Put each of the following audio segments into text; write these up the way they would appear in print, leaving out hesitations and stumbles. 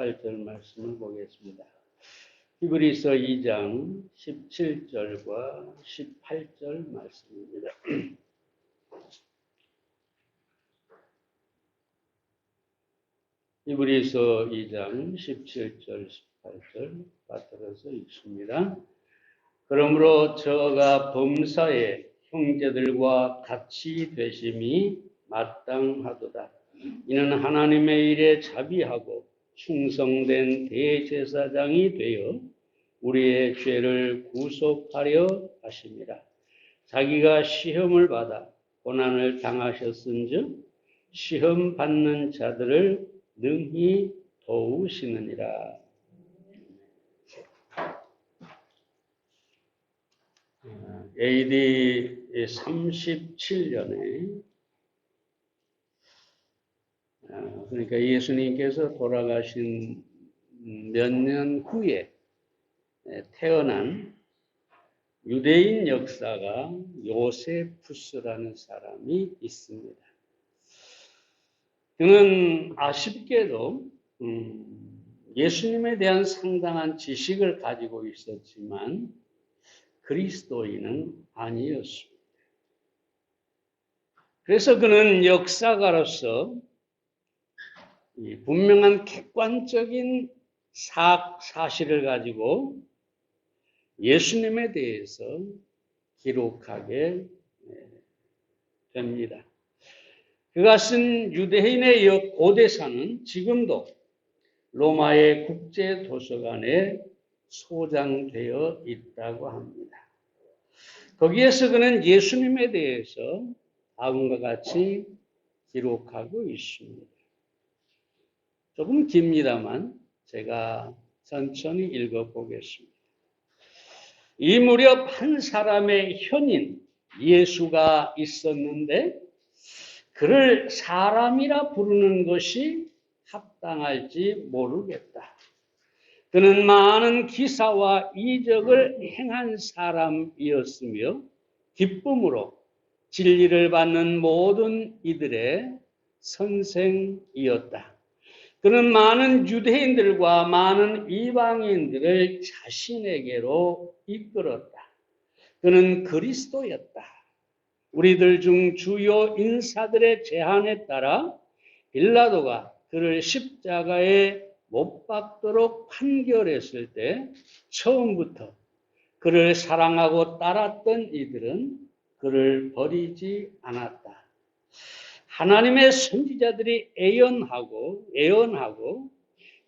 18절 말씀을 보겠습니다. 히브리서 2장 17절과 18절 말씀입니다. 히브리서 2장 17절 18절 받들어서 읽습니다. 그러므로 저가 범사에 형제들과 같이 되심이 마땅하도다. 이는 하나님의 일에 자비하고 충성된 대제사장이 되어 우리의 죄를 구속하려 하심이라. 자기가 시험을 받아 고난을 당하셨은즉 시험 받는 자들을 능히 도우시느니라. AD 37년에 그러니까 예수님께서 돌아가신 몇 년 후에 태어난 유대인 역사가 요세푸스라는 사람이 있습니다. 그는 아쉽게도 예수님에 대한 상당한 지식을 가지고 있었지만 그리스도인은 아니었습니다. 그래서 그는 역사가로서 분명한 객관적인 사실을 가지고 예수님에 대해서 기록하게 됩니다. 그가 쓴 유대인의 고대사는 지금도 로마의 국제도서관에 소장되어 있다고 합니다. 거기에서 그는 예수님에 대해서 다음과 같이 기록하고 있습니다. 조금 깁니다만 제가 천천히 읽어보겠습니다. 이 무렵 한 사람의 현인 예수가 있었는데 그를 사람이라 부르는 것이 합당할지 모르겠다. 그는 많은 기사와 이적을 행한 사람이었으며 기쁨으로 진리를 받는 모든 이들의 선생이었다. 그는 많은 유대인들과 많은 이방인들을 자신에게로 이끌었다. 그는 그리스도였다. 우리들 중 주요 인사들의 제안에 따라 빌라도가 그를 십자가에 못 박도록 판결했을 때 처음부터 그를 사랑하고 따랐던 이들은 그를 버리지 않았다. 하나님의 선지자들이 애언하고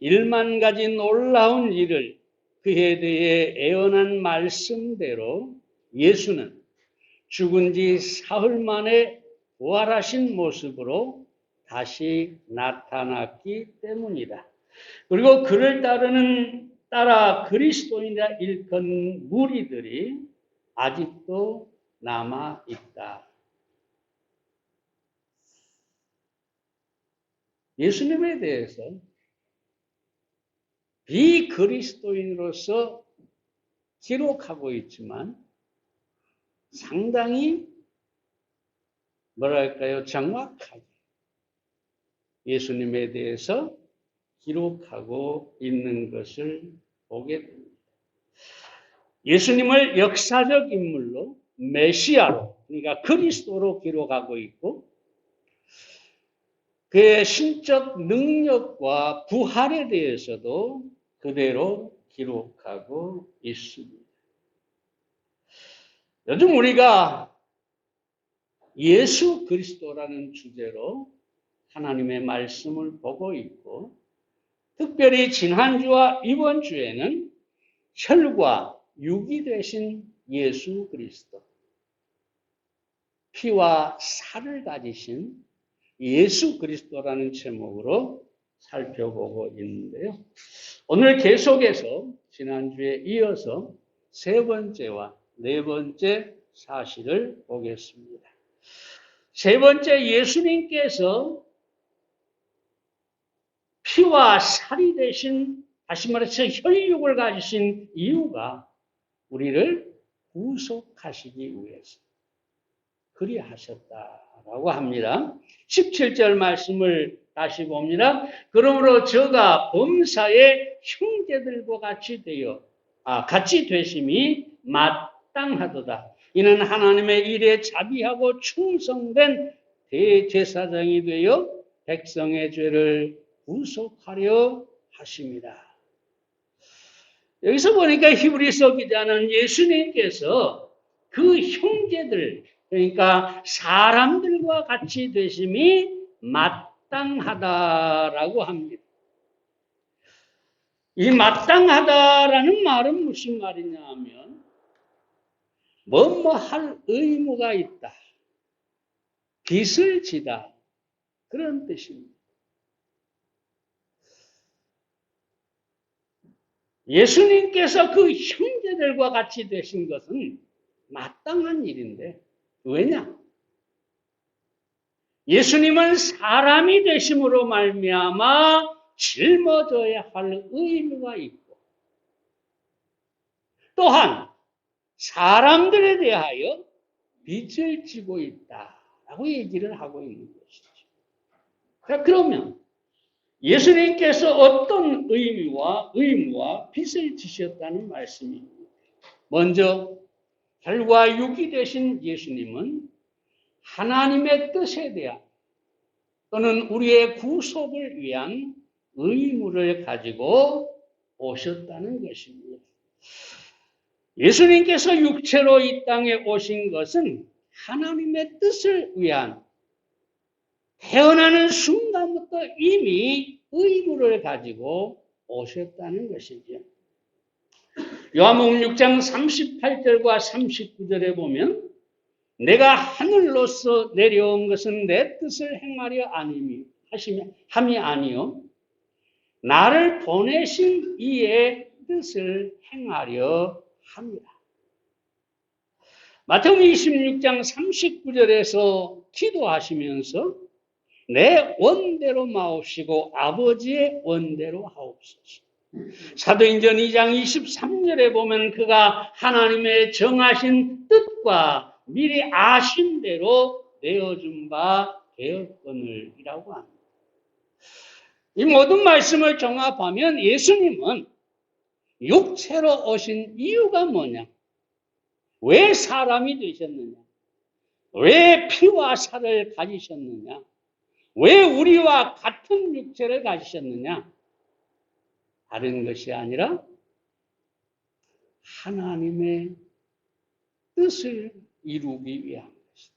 1만 가지 놀라운 일을 그에 대해 애언한 말씀대로 예수는 죽은 지 사흘 만에 부활하신 모습으로 다시 나타났기 때문이다. 그리고 그를 따라 그리스도인이라 일컫는 무리들이 아직도 남아 있다. 예수님에 대해서 비그리스도인으로서 기록하고 있지만 상당히 정확하게 예수님에 대해서 기록하고 있는 것을 보게 됩니다. 예수님을 역사적 인물로 메시아로 그러니까 그리스도로 기록하고 있고 그의 신적 능력과 부활에 대해서도 그대로 기록하고 있습니다. 요즘 우리가 예수 그리스도라는 주제로 하나님의 말씀을 보고 있고 특별히 지난주와 이번 주에는 혈과 육이 되신 예수 그리스도, 피와 살을 가지신 예수 그리스도라는 제목으로 살펴보고 있는데요. 오늘 계속해서 지난주에 이어서 세 번째와 네 번째 사실을 보겠습니다. 세 번째, 예수님께서 피와 살이 되신, 다시 말해서 혈육을 가지신 이유가 우리를 구속하시기 위해서 그리하셨다라고 합니다. 17절 말씀을 다시 봅니다. 그러므로 저가 범사의 형제들과 같이 되심이 마땅하도다. 이는 하나님의 일에 자비하고 충성된 대제사장이 되어 백성의 죄를 구속하려 하십니다. 여기서 보니까 히브리서 기자는 예수님께서 그 형제들, 그러니까 사람들과 같이 되심이 마땅하다라고 합니다. 이 마땅하다라는 말은 무슨 말이냐 하면 뭐뭐 할 의무가 있다. 빚을 지다. 그런 뜻입니다. 예수님께서 그 형제들과 같이 되신 것은 마땅한 일인데 왜냐? 예수님은 사람이 되심으로 말미암아 짊어져야 할 의무가 있고 또한 사람들에 대하여 빚을 지고 있다라고 얘기를 하고 있는 것이죠. 그러면 예수님께서 어떤 의무와 빚을 지셨다는 말씀입니다. 먼저 혈과 육이 되신 예수님은 하나님의 뜻에 대한 또는 우리의 구속을 위한 의무를 가지고 오셨다는 것입니다. 예수님께서 육체로 이 땅에 오신 것은 하나님의 뜻을 위한 태어나는 순간부터 이미 의무를 가지고 오셨다는 것이죠. 요한복음 6장 38절과 39절에 보면 내가 하늘로서 내려온 것은 내 뜻을 행하려 함이 아니요 나를 보내신 이의 뜻을 행하려 합니다. 마태복음 26장 39절에서 기도하시면서 내 원대로 마옵시고 아버지의 원대로 하옵소서. 사도행전 2장 23절에 보면 그가 하나님의 정하신 뜻과 미리 아신 대로 내어준 바 되었거늘이라고 합니다. 이 모든 말씀을 종합하면 예수님은 육체로 오신 이유가 뭐냐? 왜 사람이 되셨느냐? 왜 피와 살을 가지셨느냐? 왜 우리와 같은 육체를 가지셨느냐? 다른 것이 아니라 하나님의 뜻을 이루기 위한 것이다.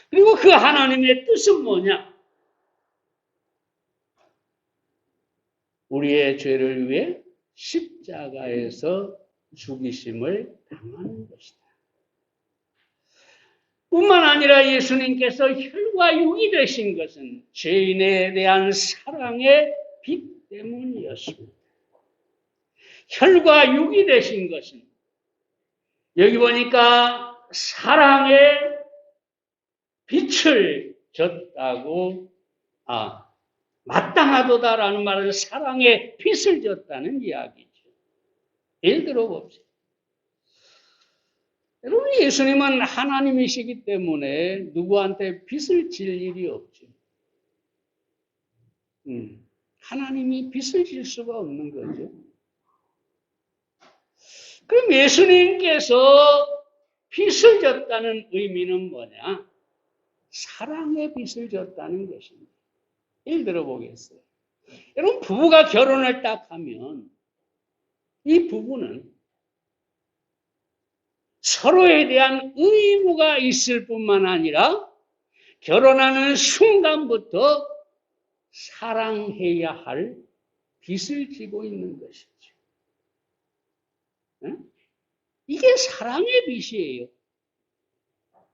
그리고 그 하나님의 뜻은 뭐냐? 우리의 죄를 위해 십자가에서 죽이심을 당하는 것이다. 뿐만 아니라 예수님께서 혈과 육이 되신 것은 죄인에 대한 사랑의 빛 때문이었습니다. 혈과 육이 되신 것은 여기 보니까 사랑의 빛을 졌다고 마땅하도다라는 말은 사랑의 빛을 졌다는 이야기죠. 예를 들어 봅시다. 여러분 예수님은 하나님이시기 때문에 누구한테 빚을 질 일이 없죠. 하나님이 빚을 질 수가 없는 거죠. 그럼 예수님께서 빚을 졌다는 의미는 뭐냐? 사랑의 빚을 졌다는 것입니다. 예를 들어 보겠어요. 여러분 부부가 결혼을 딱 하면 이 부부는 서로에 대한 의무가 있을 뿐만 아니라 결혼하는 순간부터 사랑해야 할 빚을 지고 있는 것이죠. 이게 사랑의 빚이에요.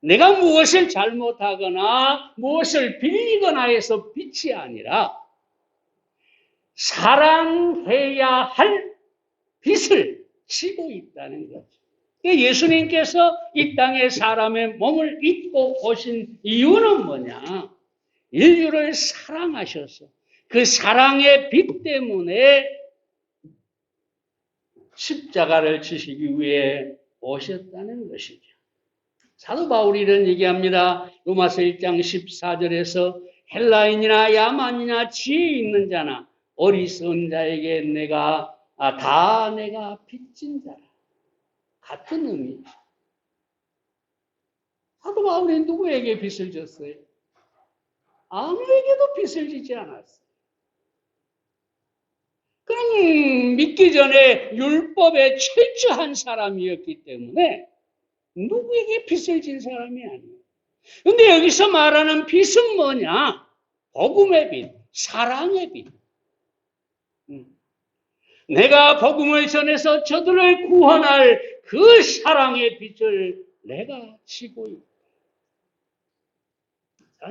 내가 무엇을 잘못하거나 무엇을 빌리거나 해서 빚이 아니라 사랑해야 할 빚을 지고 있다는 거죠. 예수님께서 이 땅에 사람의 몸을 입고 오신 이유는 뭐냐? 인류를 사랑하셔서 그 사랑의 빚 때문에 십자가를 지시기 위해 오셨다는 것이죠. 사도 바울이 이런 얘기합니다. 로마서 1장 14절에서 헬라인이나 야만이나 지혜 있는 자나 어리석은 자에게 내가 빚진 자라. 같은 의미죠. 사도 바울이 누구에게 빚을 졌어요? 아무에게도 빚을 지지 않았어요. 그는 믿기 전에 율법에 철저한 사람이었기 때문에 누구에게 빚을 진 사람이 아니에요. 근데 여기서 말하는 빚은 뭐냐? 복음의 빚, 사랑의 빚. 내가 복음을 전해서 저들을 구원할 그 사랑의 빚을 내가 지고 있다.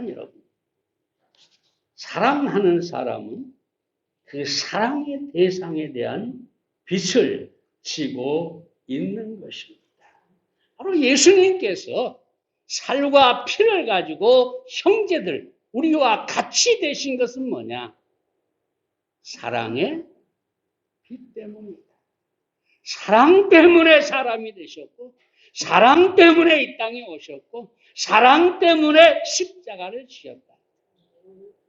여러분, 사랑하는 사람은 그 사랑의 대상에 대한 빚을 지고 있는 것입니다. 바로 예수님께서 살과 피를 가지고 형제들, 우리와 같이 되신 것은 뭐냐? 사랑의 빚 때문입니다. 사랑 때문에 사람이 되셨고, 사랑 때문에 이 땅에 오셨고, 사랑 때문에 십자가를 지었다.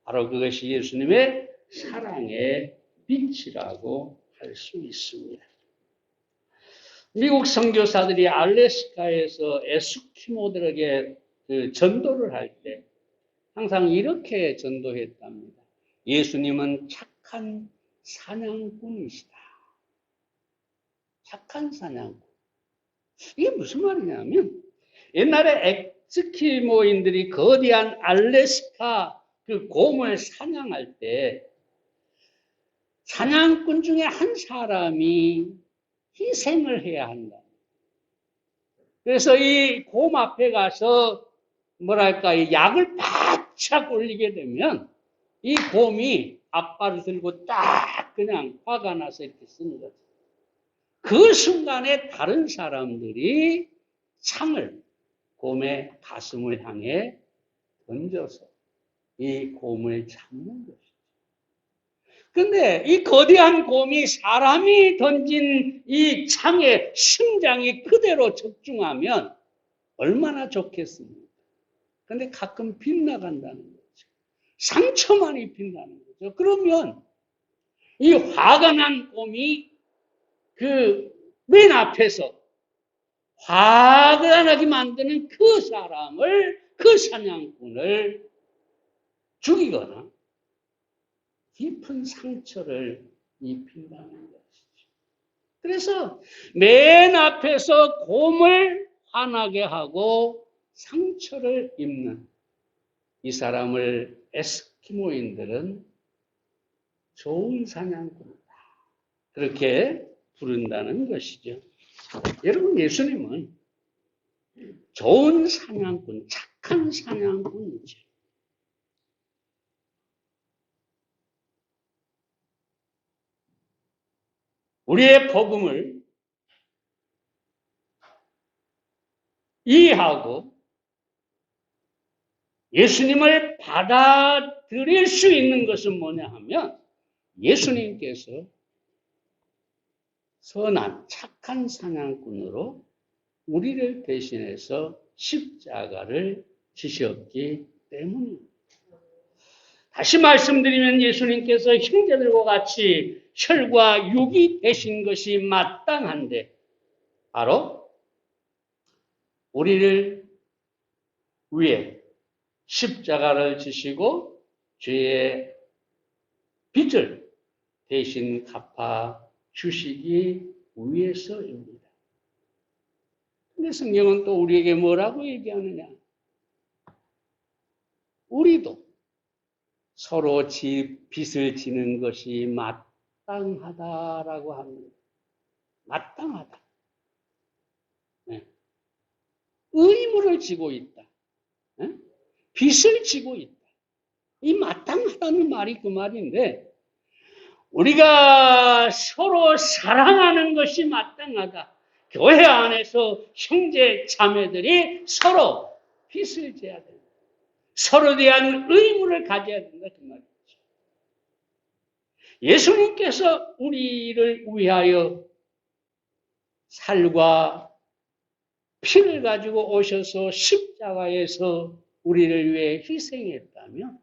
바로 그것이 예수님의 사랑의 빛이라고 할 수 있습니다. 미국 선교사들이 알래스카에서 에스키모들에게 전도를 할 때 항상 이렇게 전도했답니다. 예수님은 착한 사냥꾼이시다. 착한 사냥꾼. 이게 무슨 말이냐면 옛날에 에스키모인들이 거대한 알래스카 그 곰을 사냥할 때 사냥꾼 중에 한 사람이 희생을 해야 한다. 그래서 이 곰 앞에 가서 뭐랄까 약을 바짝 올리게 되면 이 곰이 앞발을 들고 딱 그냥 화가 나서 이렇게 쓰는 거죠. 그 순간에 다른 사람들이 창을 곰의 가슴을 향해 던져서 이 곰을 잡는 것이죠. 근데 이 거대한 곰이 사람이 던진 이 창에 심장이 그대로 적중하면 얼마나 좋겠습니까? 근데 가끔 빗나간다는 거죠. 상처만 입힌다는 거죠. 그러면 이 화가 난 곰이 그 맨 앞에서 화가 나게 만드는 그 사람을, 그 사냥꾼을 죽이거나 깊은 상처를 입힌다는 것이죠. 그래서 맨 앞에서 곰을 화나게 하고 상처를 입는 이 사람을 에스키모인들은 좋은 사냥꾼이다. 그렇게 부른다는 것이죠. 여러분, 예수님은 좋은 사냥꾼, 착한 사냥꾼이죠. 우리의 복음을 이해하고 예수님을 받아들일 수 있는 것은 뭐냐 하면 예수님께서 선한 착한 사냥꾼으로 우리를 대신해서 십자가를 지셨기 때문입니다. 다시 말씀드리면 예수님께서 형제들과 같이 혈과 육이 되신 것이 마땅한데 바로 우리를 위해 십자가를 지시고 죄의 빚을 대신 갚아 주시기 위해서입니다. 근데 성경은 또 우리에게 뭐라고 얘기하느냐? 우리도 서로 빚을 지는 것이 마땅하다라고 합니다. 마땅하다. 네. 의무를 지고 있다. 네? 빚을 지고 있다. 이 마땅하다는 말이 그 말인데 우리가 서로 사랑하는 것이 마땅하다. 교회 안에서 형제 자매들이 서로 빚을 져야 된다. 서로 대한 의무를 가져야 된다. 그 말이죠. 예수님께서 우리를 위하여 살과 피를 가지고 오셔서 십자가에서 우리를 위해 희생했다면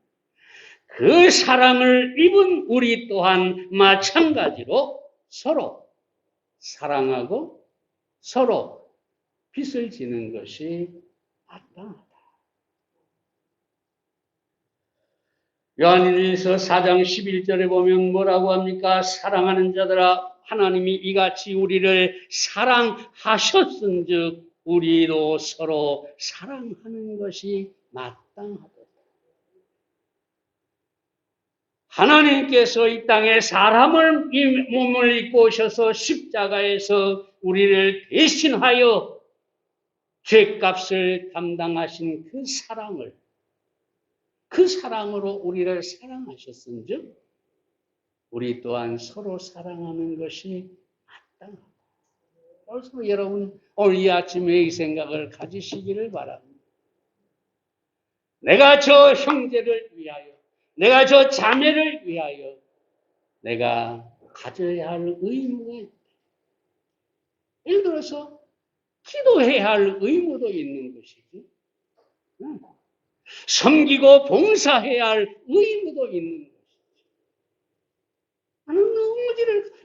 그 사랑을 입은 우리 또한 마찬가지로 서로 사랑하고 서로 빚을 지는 것이 마땅하다. 요한일서 4장 11절에 보면 뭐라고 합니까? 사랑하는 자들아, 하나님이 이같이 우리를 사랑하셨은즉 우리도 서로 사랑하는 것이 마땅하다. 하나님께서 이 땅에 사람을 몸을 입고 오셔서 십자가에서 우리를 대신하여 죄값을 담당하신 그 사랑을, 그 사랑으로 우리를 사랑하셨은즉 우리 또한 서로 사랑하는 것이 마땅하다. 그래서 여러분 오늘 이 아침에 이 생각을 가지시기를 바랍니다. 내가 저 형제를 위하여, 내가 저 자매를 위하여 내가 가져야 할 의무가 있다. 예를 들어서 기도해야 할 의무도 있는 것이지. 섬기고 봉사해야 할 의무도 있는 것이지. 나는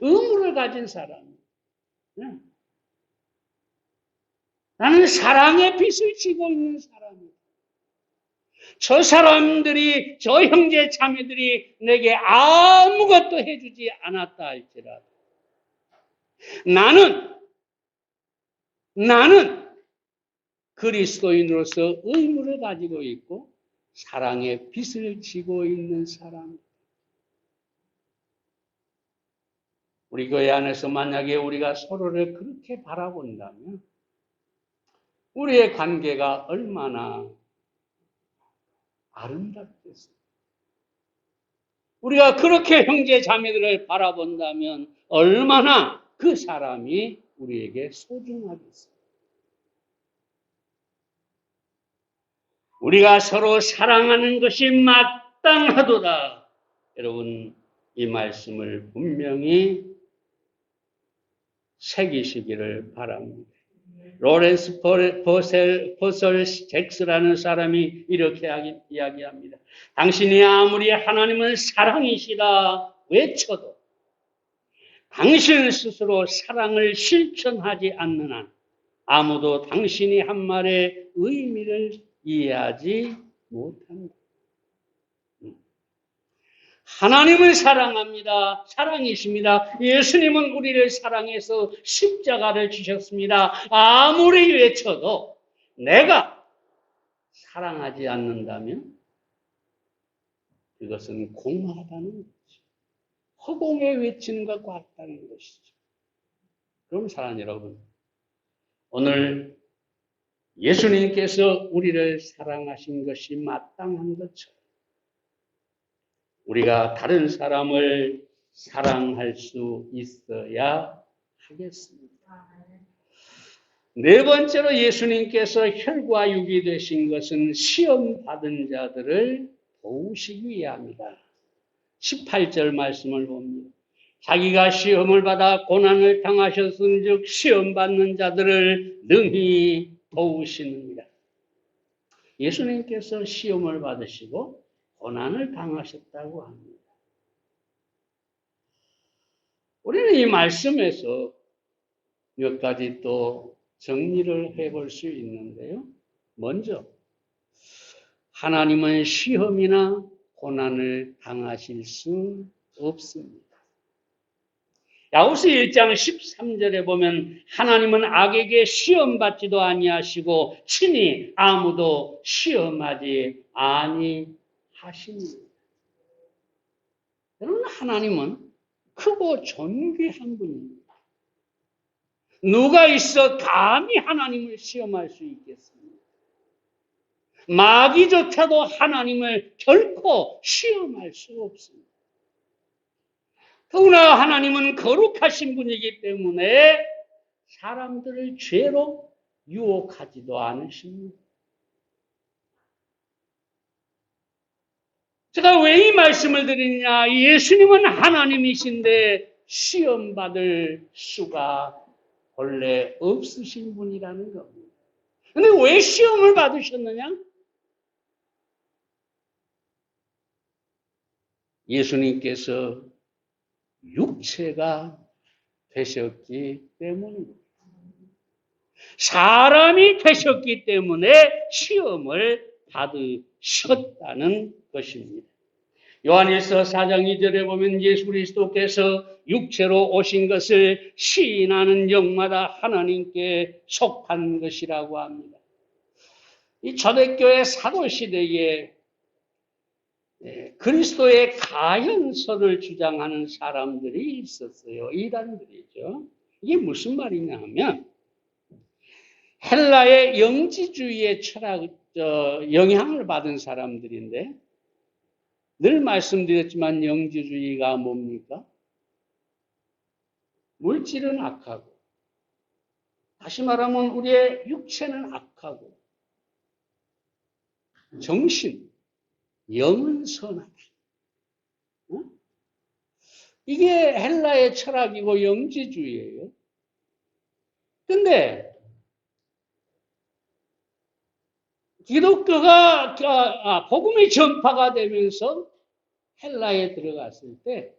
의무를 가진 사람. 나는 사랑의 빚을 지고 있는 사람이다. 저 사람들이, 저 형제 자매들이 내게 아무것도 해주지 않았다 할지라도 나는 그리스도인으로서 의무를 가지고 있고 사랑의 빚을 지고 있는 사람. 우리 교회 안에서 만약에 우리가 서로를 그렇게 바라본다면 우리의 관계가 얼마나 아름답겠습니까? 우리가 그렇게 형제 자매들을 바라본다면 얼마나 그 사람이 우리에게 소중하겠습니까? 우리가 서로 사랑하는 것이 마땅하도다. 여러분, 이 말씀을 분명히 새기시기를 바랍니다. 로렌스 퍼셀 잭스라는 사람이 이렇게 이야기합니다. 당신이 아무리 하나님은 사랑이시다 외쳐도 당신 스스로 사랑을 실천하지 않는 한 아무도 당신이 한 말의 의미를 이해하지 못한다. 하나님은 사랑합니다. 사랑이십니다. 예수님은 우리를 사랑해서 십자가를 지셨습니다. 아무리 외쳐도 내가 사랑하지 않는다면 그것은 공허하다는 것이죠. 허공에 외치는 것과 같다는 것이죠. 그럼 사랑하는 여러분, 오늘 예수님께서 우리를 사랑하신 것이 마땅한 것처럼 우리가 다른 사람을 사랑할 수 있어야 하겠습니다. 네 번째로 예수님께서 혈과 육이 되신 것은 시험 받은 자들을 도우시기 위함이다. 18절 말씀을 봅니다. 자기가 시험을 받아 고난을 당하셨은즉 시험 받는 자들을 능히 도우시느니라. 예수님께서 시험을 받으시고 고난을 당하셨다고 합니다. 우리는 이 말씀에서 몇 가지 또 정리를 해볼 수 있는데요. 먼저 하나님은 시험이나 고난을 당하실 수 없습니다. 야고보서 1장 13절에 보면 하나님은 악에게 시험받지도 아니하시고 친히 아무도 시험하지 아니하십니다. 여러분, 하나님은 크고 존귀한 분입니다. 누가 있어 감히 하나님을 시험할 수 있겠습니까? 마귀조차도 하나님을 결코 시험할 수 없습니다. 더구나 하나님은 거룩하신 분이기 때문에 사람들을 죄로 유혹하지도 않으십니다. 제가 왜 이 말씀을 드리느냐? 예수님은 하나님이신데 시험받을 수가 원래 없으신 분이라는 겁니다. 그런데 왜 시험을 받으셨느냐? 예수님께서 육체가 되셨기 때문입니다. 사람이 되셨기 때문에 시험을 받으셨다는 것입니다. 요한일서 4장 2절에 보면 예수 그리스도께서 육체로 오신 것을 시인하는 영마다 하나님께 속한 것이라고 합니다. 이 초대교회 사도시대에 그리스도의 가현설을 주장하는 사람들이 있었어요. 이단들이죠. 이게 무슨 말이냐 하면 헬라의 영지주의의 영향을 받은 사람들인데 늘 말씀드렸지만 영지주의가 뭡니까? 물질은 악하고 다시 말하면 우리의 육체는 악하고 정신, 영은 선하다. 이게 헬라의 철학이고 영지주의예요. 근데 기독교가 복음이 전파가 되면서 헬라에 들어갔을 때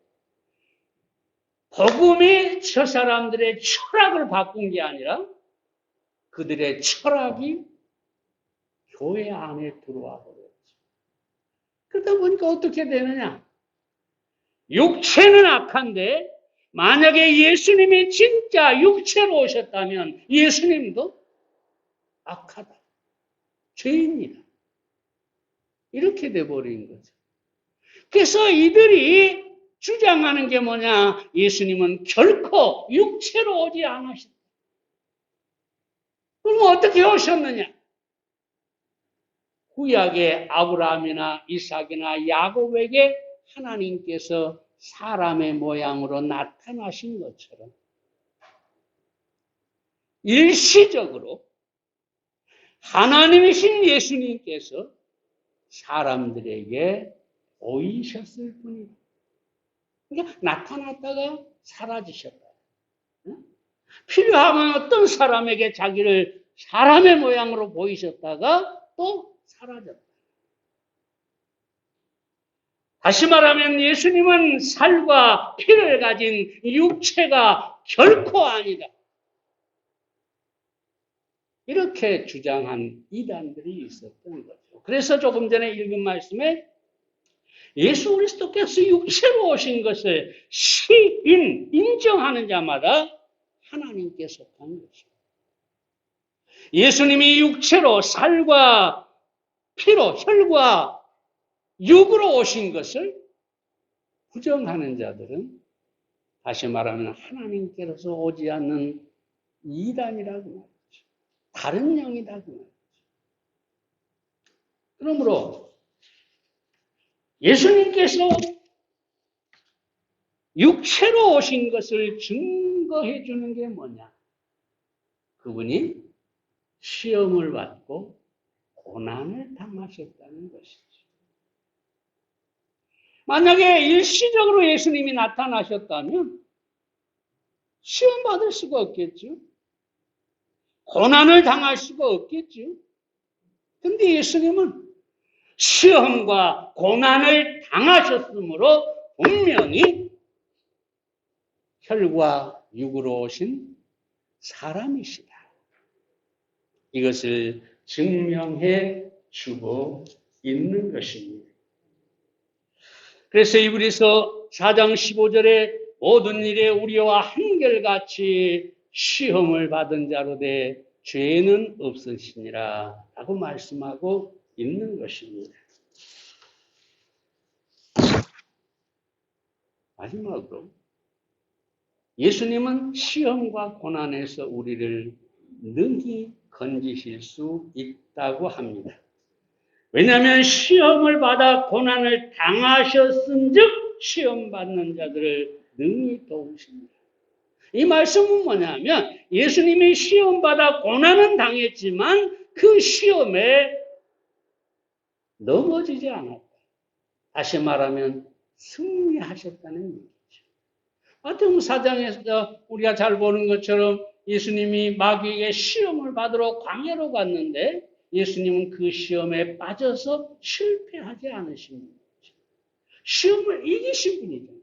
복음이 저 사람들의 철학을 바꾼 게 아니라 그들의 철학이 교회 안에 들어와 버렸죠. 그러다 보니까 어떻게 되느냐? 육체는 악한데 만약에 예수님이 진짜 육체로 오셨다면 예수님도 악하다. 죄인이다. 이렇게 돼버린 거죠. 그래서 이들이 주장하는 게 뭐냐? 예수님은 결코 육체로 오지 않으셨다. 그럼 어떻게 오셨느냐? 구약의 아브라함이나 이삭이나 야곱에게 하나님께서 사람의 모양으로 나타나신 것처럼 일시적으로 하나님이신 예수님께서 사람들에게 보이셨을 뿐이다. 그러니까 나타났다가 사라지셨다. 필요하면 어떤 사람에게 자기를 사람의 모양으로 보이셨다가 또 사라졌다. 다시 말하면 예수님은 살과 피를 가진 육체가 결코 아니다. 이렇게 주장한 이단들이 있었던 거죠. 그래서 조금 전에 읽은 말씀에 예수 그리스도께서 육체로 오신 것을 인정하는 자마다 하나님께 속한 것입니다. 예수님이 육체로 살과 피로 혈과 육으로 오신 것을 부정하는 자들은 다시 말하면 하나님께로서 오지 않는 이단이라고 말이죠. 다른 영이라고 말이죠. 그러므로 예수님께서 육체로 오신 것을 증거해 주는 게 뭐냐? 그분이 시험을 받고 고난을 당하셨다는 것이죠. 만약에 일시적으로 예수님이 나타나셨다면 시험 받을 수가 없겠죠. 고난을 당할 수가 없겠죠. 근데 예수님은 시험과 고난을 당하셨으므로 분명히 혈과 육으로 오신 사람이시다. 이것을 증명해 주고 있는 것입니다. 그래서 이브리서 4장 15절에 모든 일에 우리와 한결같이 시험을 받은 자로 돼 죄는 없으시니라 라고 말씀하고 있는 것입니다. 마지막으로 예수님은 시험과 고난에서 우리를 능히 건지실 수 있다고 합니다. 왜냐하면 시험을 받아 고난을 당하셨은즉 시험받는 자들을 능히 도우십니다. 이 말씀은 뭐냐면 예수님이 시험받아 고난은 당했지만 그 시험에 넘어지지 않았다. 다시 말하면 승리하셨다는 얘기죠. 마태복음 4장에서 우리가 잘 보는 것처럼 예수님이 마귀에게 시험을 받으러 광야로 갔는데 예수님은 그 시험에 빠져서 실패하지 않으십니다. 시험을 이기신 분이잖아요.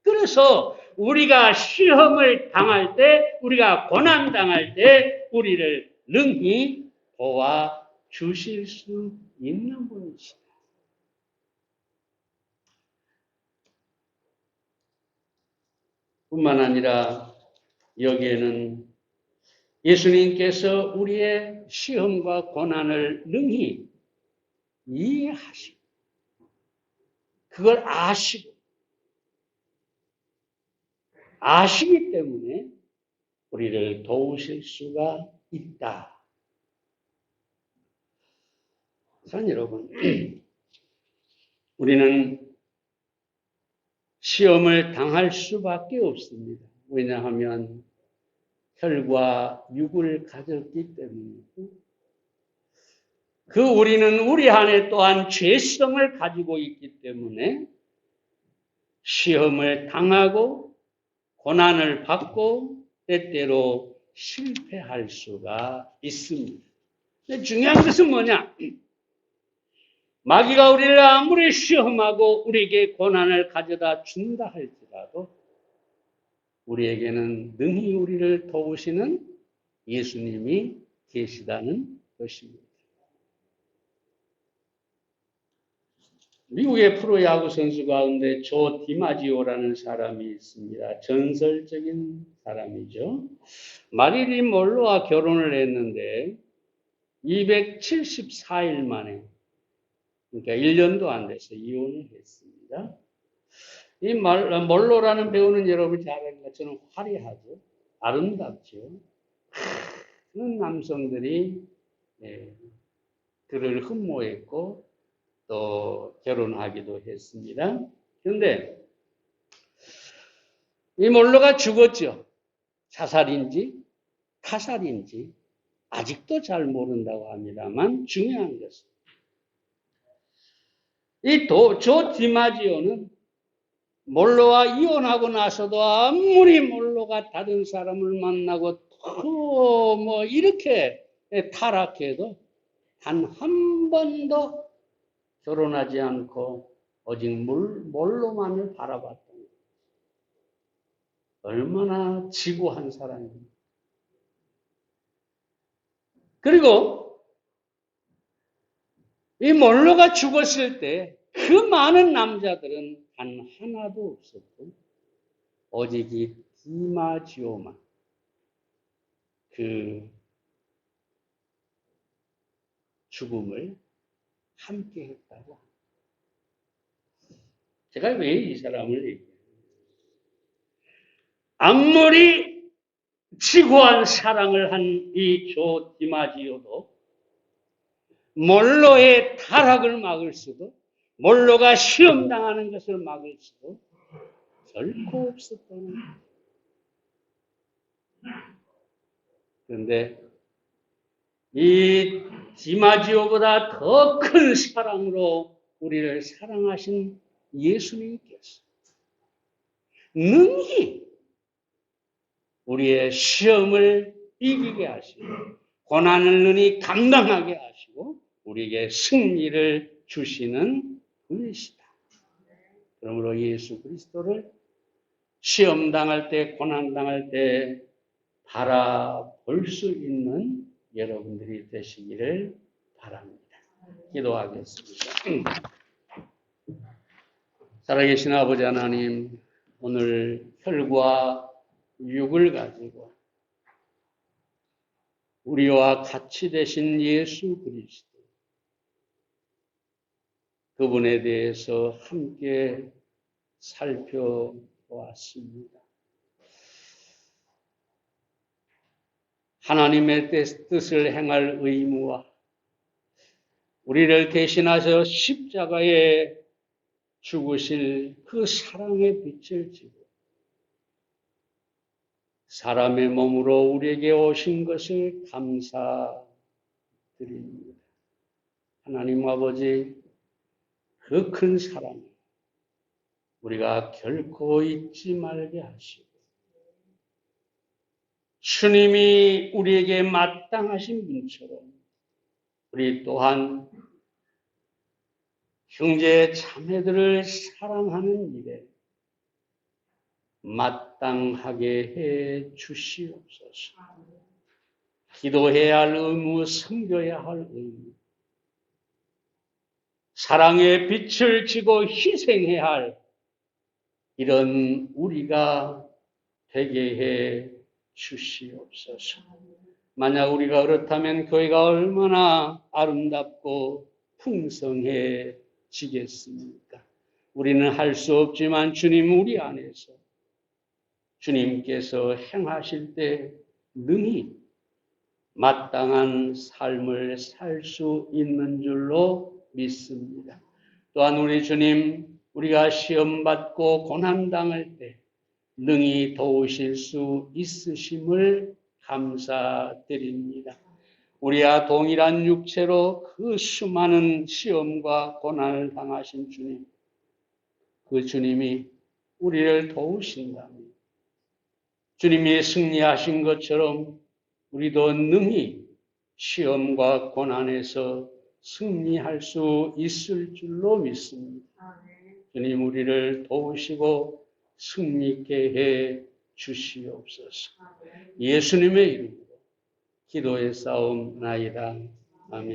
그래서 우리가 시험을 당할 때, 우리가 고난 당할 때 우리를 능히 도와주실 수 있는 분이시다. 뿐만 아니라 여기에는 예수님께서 우리의 시험과 고난을 능히 이해하시고 그걸 아시기 때문에 우리를 도우실 수가 있다. 자, 여러분, 우리는 시험을 당할 수밖에 없습니다. 왜냐하면 혈과 육을 가졌기 때문이고, 우리는 우리 안에 또한 죄성을 가지고 있기 때문에 시험을 당하고 고난을 받고 때때로 실패할 수가 있습니다. 근데 중요한 것은 뭐냐? 마귀가 우리를 아무리 시험하고 우리에게 고난을 가져다 준다 할지라도 우리에게는 능히 우리를 도우시는 예수님이 계시다는 것입니다. 미국의 프로야구 선수 가운데 조 디마지오라는 사람이 있습니다. 전설적인 사람이죠. 마릴린 몰로와 결혼을 했는데 274일 만에, 그러니까 1년도 안 돼서 이혼을 했습니다. 이 몰로라는 배우는 여러분이 잘 아는 것처럼 화려하죠. 아름답죠. 많은 남성들이 그를 흠모했고 또 결혼하기도 했습니다. 그런데 이 몰로가 죽었죠. 자살인지 타살인지 아직도 잘 모른다고 합니다만 중요한 것은 조 디마지오는 몰로와 이혼하고 나서도 아무리 몰로가 다른 사람을 만나고 또 이렇게 타락해도 단 한 번도 결혼하지 않고 오직 몰로만을 바라봤던 거예요. 얼마나 지고한 사람입니까? 그리고 이 몰로가 죽었을 때 그 많은 남자들은 단 하나도 없었고 오직 이 디마지오만 그 죽음을 함께 했다고 합니다. 제가 왜 이 사람을 얘기해요? 아무리 지고한 사랑을 한 이 조 디마지오도 몰로의 타락을 막을 수도 몰로가 시험당하는 것을 막을 수도 결코 없었다는 거예요. 그런데 이 디마지오보다 더 큰 사랑으로 우리를 사랑하신 예수님께서 능히 우리의 시험을 이기게 하시고 고난을 능히 감당하게 하시고 우리에게 승리를 주시는 분이시다. 그러므로 예수 그리스도를 시험 당할 때, 고난 당할 때 바라볼 수 있는 여러분들이 되시기를 바랍니다. 기도하겠습니다. 살아계신 아버지 하나님, 오늘 혈과 육을 가지고 우리와 같이 되신 예수 그리스도, 그분에 대해서 함께 살펴보았습니다. 하나님의 뜻을 행할 의무와 우리를 대신하셔 십자가에 죽으실 그 사랑의 빛을 지고 사람의 몸으로 우리에게 오신 것을 감사드립니다. 하나님 아버지, 그 큰 사랑 우리가 결코 잊지 말게 하시고 주님이 우리에게 마땅하신 분처럼 우리 또한 형제 자매들을 사랑하는 일에 마땅하게 해 주시옵소서. 기도해야 할 의무, 섬겨야 할 의무, 사랑의 빛을 지고 희생해야 할 이런 우리가 되게 해 주시옵소서. 만약 우리가 그렇다면 교회가 얼마나 아름답고 풍성해지겠습니까? 우리는 할 수 없지만 주님 우리 안에서 주님께서 행하실 때 능히 마땅한 삶을 살 수 있는 줄로 믿습니다. 또한 우리 주님, 우리가 시험받고 고난당할 때 능히 도우실 수 있으심을 감사드립니다. 우리와 동일한 육체로 그 수많은 시험과 고난을 당하신 주님, 그 주님이 우리를 도우신다면 주님이 승리하신 것처럼 우리도 능히 시험과 고난에서 승리할 수 있을 줄로 믿습니다. 주님 우리를 도우시고 승리케 해 주시옵소서. 예수님의 이름으로 기도의 싸움나이다. 아멘.